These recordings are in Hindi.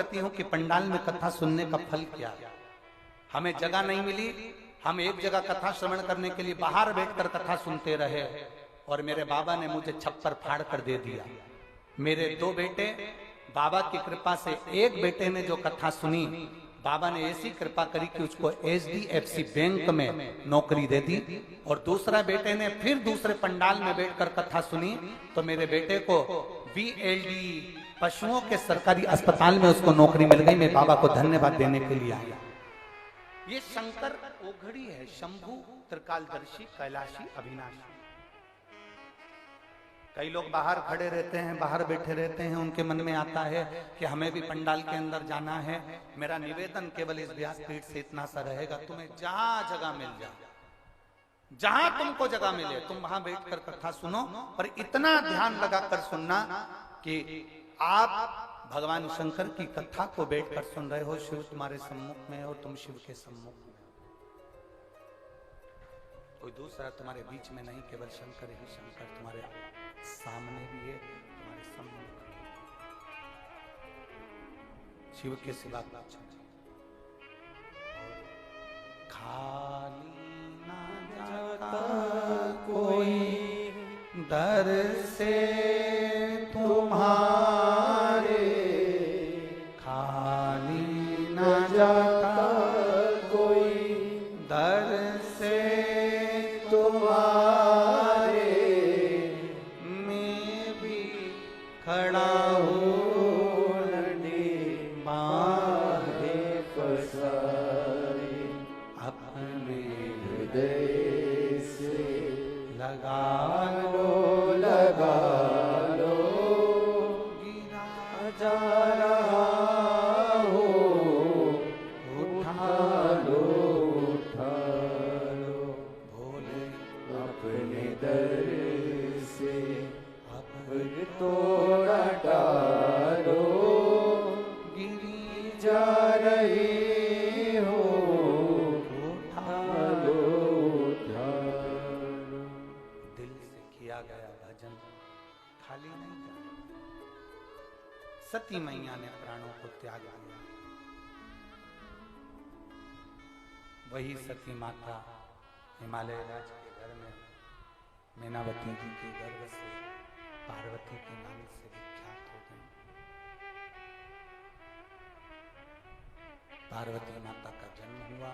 करती हूँ कि पंडाल में कथा सुनने का फल क्या है। हमें जगह नहीं मिली, हम एक जगह कथा श्रवण करने के लिए बाहर बैठकर कथा सुनते रहे और मेरे बाबा ने मुझे छप्पर फाड़ कर दे दिया। मेरे 2 बेटे, बाबा की कृपा से एक बेटे ने जो कथा सुनी, बाबा ने ऐसी कृपा करी कि उसको HDFC बैंक में नौकरी दे दी, और दूसरा बेटे ने फिर दूसरे पंडाल में बैठकर कथा सुनी तो मेरे बेटे को VLD पशुओं के सरकारी अस्पताल में उसको नौकरी मिल गई। मैं बाबा को धन्यवाद देने के लिए आया। ये शंकर ओघड़ी है, शंभु त्रिकालदर्शी कैलाशी अविनाशी। कई लोग बाहर खड़े रहते हैं, बाहर बैठे रहते हैं, उनके मन में आता है कि हमें भी पंडाल के अंदर जाना है। मेरा निवेदन केवल इस व्यासपीठ से इतना सा रहेगा, तुम्हें जहां जगह मिल जाए, जहां तुमको जगह मिले तुम वहां बैठकर कथा सुनो, पर इतना ध्यान लगाकर सुनना कि आप भगवान शंकर की कथा को बैठकर सुन रहे हो। शिव तुम्हारे सम्मुख में और तुम शिव के सम्मुख में, कोई दूसरा तुम्हारे बीच में नहीं, केवल शंकर ही शंकर तुम्हारे सामने भी है, तुम्हारे सम्मुख भी है। शिव के सिवा कुछ नहीं। खाली ना जाता कोई दर से तुम्हारे, खाली ना जाता कोई दर से तुम्हारे, मैं भी खड़ा हूँ लड़े बाहे पसारे, अपने हृदय से लगा लो गिरा जा रहा हो, उठा लो भोले अपने दर से, अब तोड़ा डालो गिरी जा रही हो, उठा लो। दिल से किया गया भजन खाली नहीं जाए। सती मैया ने प्राणों को त्याग दिया, वही सती माता हिमालय राज के घर में मैनावती जी के गर्भ से पार्वती के नाम से विख्यात हो गई। पार्वती माता का जन्म हुआ।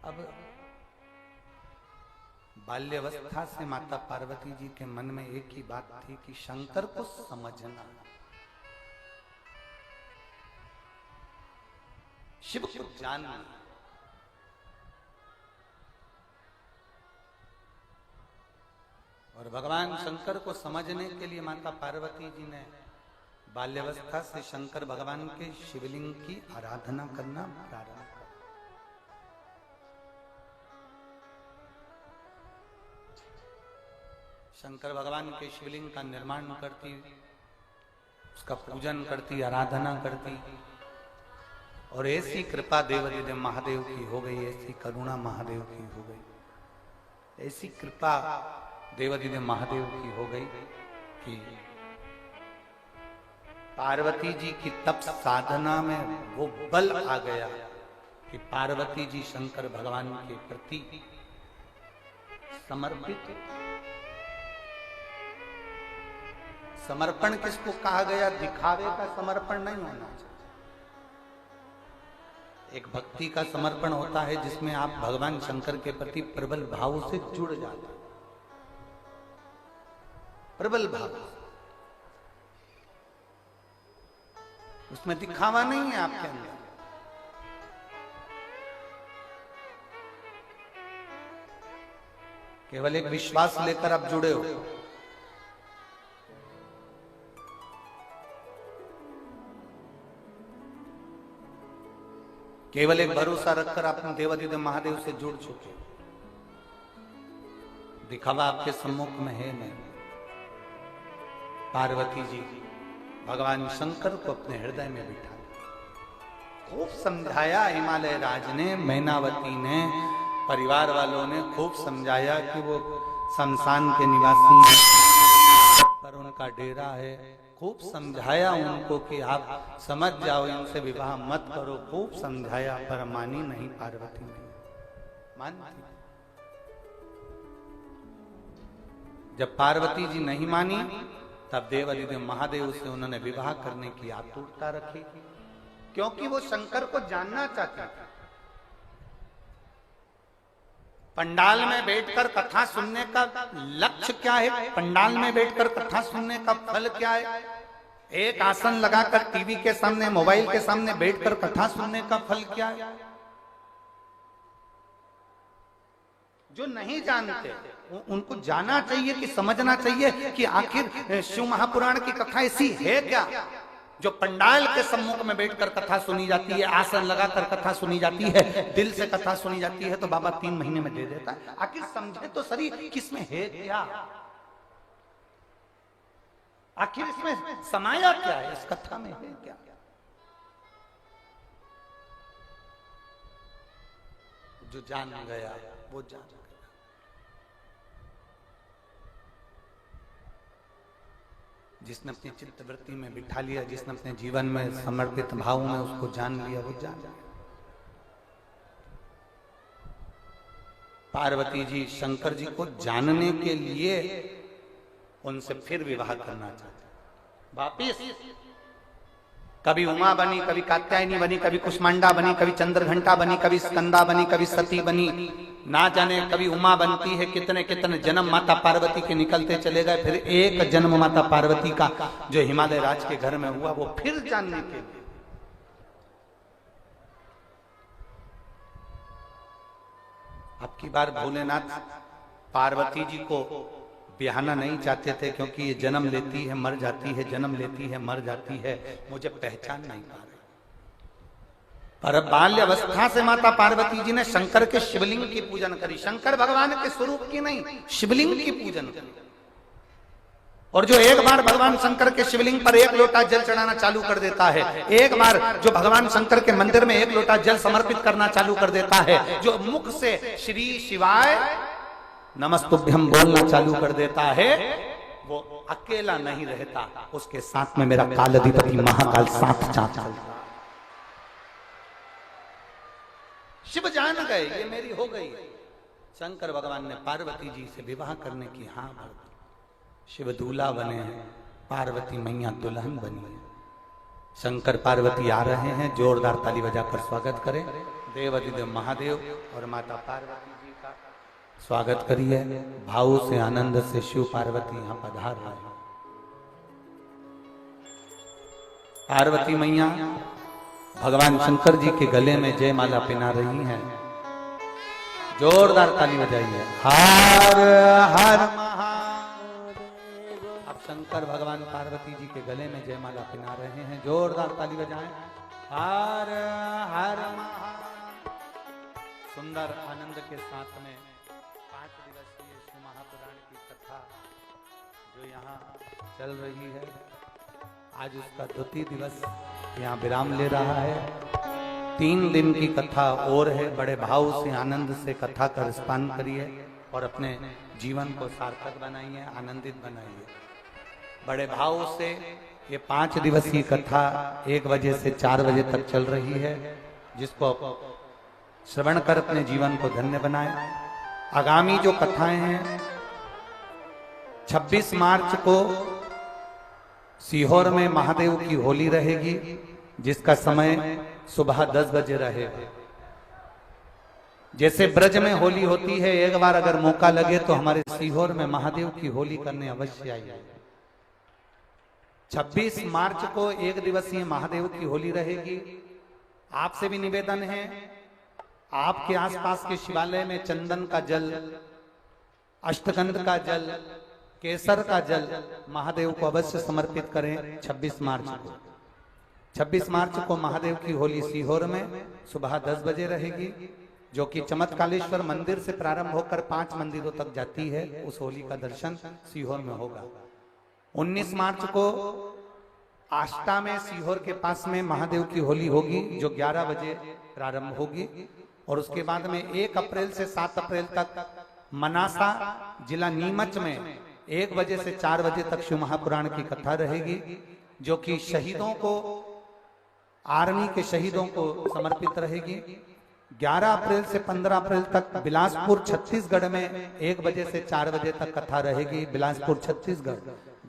अब बाल्यावस्था से माता पार्वती जी के मन में एक ही बात थी कि शंकर को समझना, शिव को जानना। और भगवान शंकर को समझने के लिए माता पार्वती जी ने बाल्यावस्था से शंकर भगवान के शिवलिंग की आराधना करना प्रारंभ किया। शंकर भगवान के शिवलिंग का निर्माण करती, उसका पूजन करती, आराधना करती, और ऐसी कृपा देवादिदेव महादेव की हो गई, ऐसी करुणा महादेव की हो गई, ऐसी कृपा देवादिदेव महादेव की हो गई कि पार्वती जी की तप साधना में वो बल आ गया कि पार्वती जी शंकर भगवान के प्रति समर्पित। समर्पण किसको कहा गया? दिखावे का समर्पण नहीं होना चाहिए। एक भक्ति का समर्पण होता है जिसमें आप भगवान शंकर के प्रति प्रबल भाव से जुड़ जाते हैं, प्रबल भाव। उसमें दिखावा नहीं है आपके अंदर। केवल एक विश्वास लेकर आप जुड़े हो। केवल एक भरोसा रखकर आप देवादिदेव महादेव से जुड़ चुके। दिखावा आपके सम्मुख में है नहीं। पार्वती जी भगवान शंकर को अपने हृदय में बिठा, खूब समझाया हिमालय राज ने, मैनावती ने, परिवार वालों ने खूब समझाया कि वो शमशान के निवासी हैं, पर उनका उनका डेरा है। खूब समझाया उनको कि आप समझ जाओ, इनसे विवाह मत करो, खूब समझाया, पर मानी नहीं पार्वती नहीं मानती। जब पार्वती जी नहीं मानी तब देवादिदेव महादेव से उन्होंने विवाह करने की आतुरता रखी, क्योंकि वो शंकर को जानना चाहते थे। पंडाल में बैठकर कथा सुनने का लक्ष्य क्या है, पंडाल में बैठकर कथा सुनने का फल क्या है, एक आसन लगाकर टीवी के सामने, मोबाइल के सामने बैठकर कथा सुनने का फल क्या है। जो नहीं जानते उनको जाना चाहिए कि समझना चाहिए कि आखिर शिव महापुराण की कथा ऐसी है क्या जो पंडाल के सम्मुख में बैठकर कथा सुनी जाती है, आसन लगाकर कथा सुनी जाती है, दिल से कथा सुनी जाती है तो बाबा 3 महीने में दे देता है। आखिर समझे तो सही किसमें है क्या, आखिर इसमें समाया क्या है, इस कथा में है क्या। जो जान गया वो जान गया। जिसने अपनी चित्त वृत्ति में बिठा लिया, जिसने अपने जीवन में समर्पित भाव में उसको जान लिया, वो जान लिया। पार्वती जी शंकर जी को जानने के लिए उनसे फिर विवाह करना चाहते। वापिस कभी उमा बनी, कभी कात्यायनी बनी, कभी कुष्मांडा बनी, कभी चंद्रघंटा बनी, कभी स्कंदा बनी, कभी सती बनी, ना जाने कभी उमा बनती है। कितने कितने जन्म माता पार्वती के निकलते चले गए। फिर एक जन्म माता पार्वती का जो हिमालय राज के घर में हुआ वो फिर जानने के लिए। अब की बार भोलेनाथ पार्वती जी को बिहाना नहीं चाहते थे, क्योंकि ये जन्म लेती है मर जाती है, जन्म लेती है मर जाती है, मुझे पहचान नहीं पा रही। पर बाल्य अवस्था से माता पार्वती जी ने शंकर के शिवलिंग की पूजन करी, शंकर भगवान के स्वरूप की नहीं, शिवलिंग की पूजन करी। और जो एक बार भगवान शंकर के शिवलिंग पर 1 लोटा जल चढ़ाना चालू कर देता है, एक बार जो भगवान शंकर के मंदिर में 1 लोटा जल समर्पित करना चालू कर देता है, जो मुख से श्री शिवाय नमस्तुभ्यं बोलना चालू कर देता है, वो अकेला नहीं रहता, उसके साथ में मेरा काल अधिपति महाकाल साथ चलता। शिव जान गए ये मेरी हो गई। शंकर भगवान ने पार्वती जी से विवाह करने की हाँ भर दी। शिव दूल्हा बने हैं, पार्वती मैया दुल्हन बनी है। शंकर पार्वती आ रहे हैं, जोरदार ताली बजाकर स्वागत करें। देवादिदेव महादेव और माता पार्वती जी का स्वागत करिए। भाव से आनंद से शिव पार्वती यहां पधार रहे हैं। पार्वती मैया भगवान शंकर जी के गले में जयमाला पहना रही हैं। जोरदार ताली बजाइए। हर हर महादेव। अब शंकर भगवान पार्वती जी के गले में जयमाला पहना रहे हैं। जोरदार ताली बजाएं। हर हर महादेव। सुंदर आनंद के साथ में 5 दिवसीय शिव महापुराण की कथा जो यहाँ चल रही है, आज उसका 2 दिवस यहाँ विराम ले रहा है। 3 दिन की कथा और है। बड़े भाव से आनंद से कथा का रसपान करिए और अपने जीवन को सार्थक बनाइए, आनंदित बनाइए। बड़े भाव से ये 5 दिवसीय कथा 1 बजे से 4 बजे तक चल रही है, जिसको श्रवण कर अपने जीवन को धन्य बनाए। आगामी जो कथाएं हैं, 26 मार्च को सीहोर में महादेव की होली रहेगी, जिसका समय सुबह 10 बजे रहेगा। जैसे ब्रज में होली होती है, एक बार अगर मौका लगे तो हमारे सीहोर में महादेव की होली करने अवश्य आइए। 26 मार्च को 1 दिवसीय महादेव की होली रहेगी। आपसे भी निवेदन है, आपके आसपास के शिवालय में चंदन का जल, अष्टगंध का जल, केसर का जल महादेव को अवश्य समर्पित करें। 26 मार्च को 26 मार्च को महादेव की होली सीहोर में सुबह 10 बजे रहेगी, जो कि चमत्कालेश्वर मंदिर से प्रारंभ होकर 5 मंदिरों तक जाती है। उस होली का दर्शन सीहोर में होगा। 19 मार्च को आष्टा में सीहोर के पास में महादेव की होली होगी, जो 11 बजे प्रारंभ होगी। और उसके बाद में 1 अप्रैल से 7 अप्रैल तक मनासा जिला नीमच में 1 बजे से 4 बजे तक शिव महापुराण की कथा रहेगी, जो कि शहीदों को, आर्मी के शहीदों को समर्पित रहेगी। 11 अप्रैल से 15 अप्रैल तक बिलासपुर छत्तीसगढ़ में 1 बजे से 4 बजे तक कथा रहेगी। बिलासपुर छत्तीसगढ़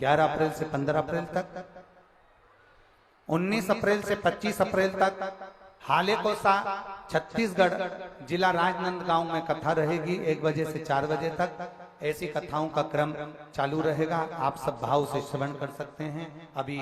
11 अप्रैल से 15 अप्रैल तक। 19 अप्रैल से 25 अप्रैल तक हालेकोसा छत्तीसगढ़ जिला राजनांदगांव में कथा रहेगी 1 बजे से 4 बजे तक। ऐसी कथाओं का क्रम चालू रहेगा, आप सब भाव से श्रवण कर सकते हैं। अभी